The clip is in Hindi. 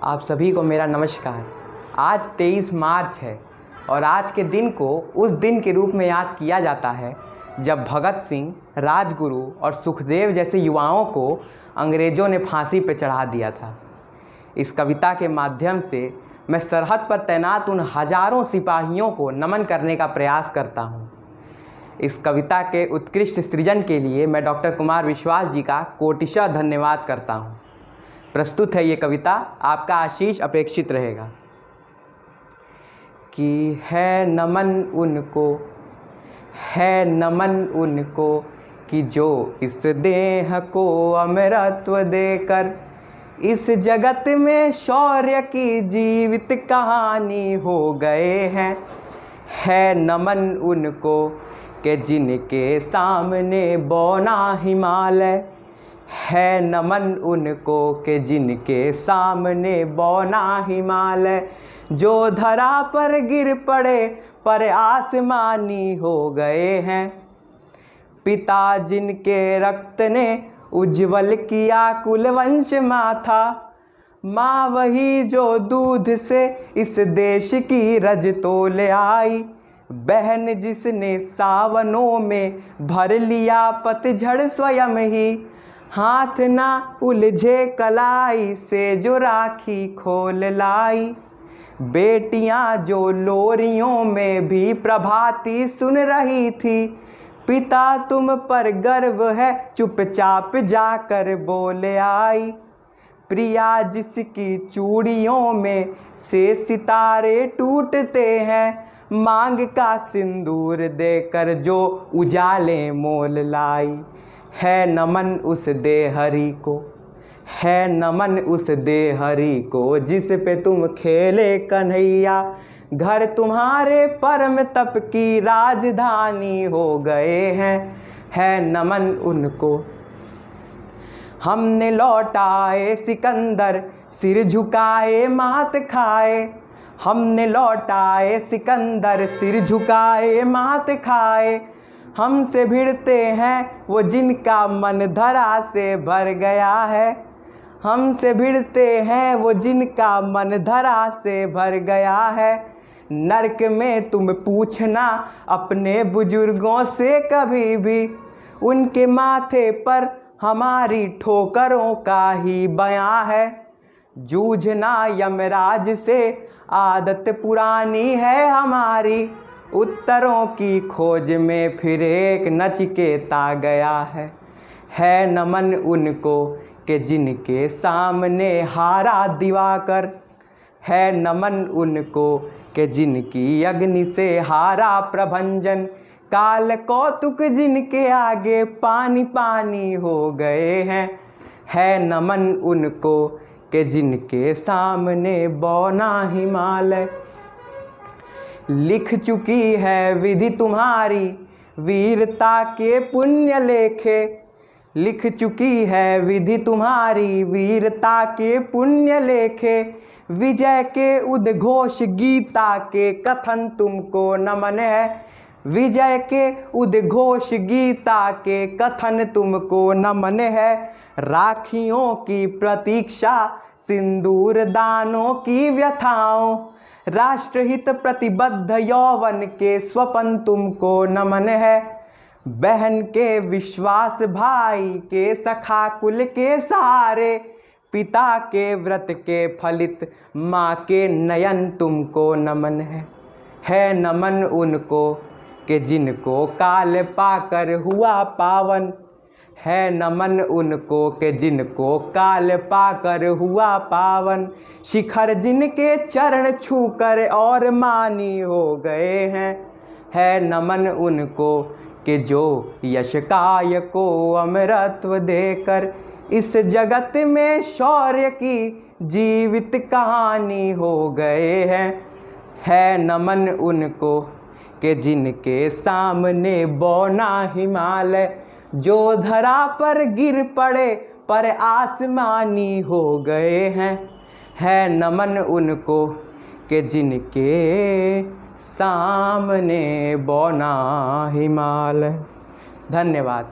आप सभी को मेरा नमस्कार। आज 23 मार्च है और आज के दिन को उस दिन के रूप में याद किया जाता है जब भगत सिंह, राजगुरु और सुखदेव जैसे युवाओं को अंग्रेज़ों ने फांसी पर चढ़ा दिया था। इस कविता के माध्यम से मैं सरहद पर तैनात उन हजारों सिपाहियों को नमन करने का प्रयास करता हूँ। इस कविता के उत्कृष्ट सृजन के लिए मैं डॉक्टर कुमार विश्वास जी का कोटिशः धन्यवाद करता हूँ। प्रस्तुत है ये कविता, आपका आशीष अपेक्षित रहेगा। कि है नमन उनको कि जो इस देह को अमरत्व देकर इस जगत में शौर्य की जीवित कहानी हो गए हैं। है नमन उनको कि जिनके सामने बौना हिमालय, है नमन उनको कि जिनके सामने बौना हिमालय, जो धरा पर गिर पड़े पर आसमानी हो गए हैं। पिता जिनके रक्त ने उज्ज्वल किया कुलवंश माथा, माँ वही जो दूध से इस देश की रज तोल आई, बहन जिसने सावनों में भर लिया पतझड़ स्वयं ही, हाथ ना उलझे कलाई से जो राखी खोल लाई। बेटियां जो लोरियों में भी प्रभाती सुन रही थी, पिता तुम पर गर्व है चुपचाप जाकर बोल आई। प्रिया जिसकी चूड़ियों में से सितारे टूटते हैं, मांग का सिंदूर देकर जो उजाले मोल लाई। है नमन उस देहरी को, है नमन उस देहरी को जिस पे तुम खेले कन्हैया, घर तुम्हारे परम तप की राजधानी हो गए हैं। है नमन उनको। हमने लौटाए सिकंदर सिर झुकाए मात खाए, हमने लौटाए सिकंदर सिर झुकाए मात खाए। हमसे भिड़ते हैं वो जिनका मन धरा से भर गया है, हमसे भिड़ते हैं वो जिनका मन धरा से भर गया है। नरक में तुम पूछना अपने बुजुर्गों से कभी भी, उनके माथे पर हमारी ठोकरों का ही बयां है। जूझना यमराज से आदत पुरानी है हमारी, उत्तरों की खोज में फिर एक नचिकेता गया है। है नमन उनको कि जिनके सामने हारा दिवाकर, है नमन उनको कि जिनकी अग्नि से हारा प्रभंजन, काल कौतुक जिनके आगे पानी पानी हो गए हैं। है नमन उनको कि जिनके सामने बौना हिमालय। लिख चुकी है विधि तुम्हारी वीरता के पुण्य लेखे, लिख चुकी है विधि तुम्हारी वीरता के पुण्य लेखे। विजय के उद्घोष गीता के कथन तुमको नमन है, विजय के उद्घोष गीता के कथन तुमको नमन है। राखियों की प्रतीक्षा सिंदूर दानों की व्यथाओं, राष्ट्रहित प्रतिबद्ध यौवन के स्वपन तुमको नमन है। बहन के विश्वास भाई के सखा कुल के सहारे, पिता के व्रत के फलित माँ के नयन तुमको नमन है। है नमन उनको कि जिनको काल पाकर हुआ पावन, है नमन उनको कि जिनको काल पाकर हुआ पावन। शिखर जिनके चरण छूकर और मानी हो गए हैं। है नमन उनको कि जो यशकाय को अमरत्व देकर इस जगत में शौर्य की जीवित कहानी हो गए हैं। है नमन उनको कि जिनके सामने बौना हिमालय, जो धरा पर गिर पड़े पर आसमानी हो गए हैं। है नमन उनको कि जिनके सामने बौना हिमालय। धन्यवाद।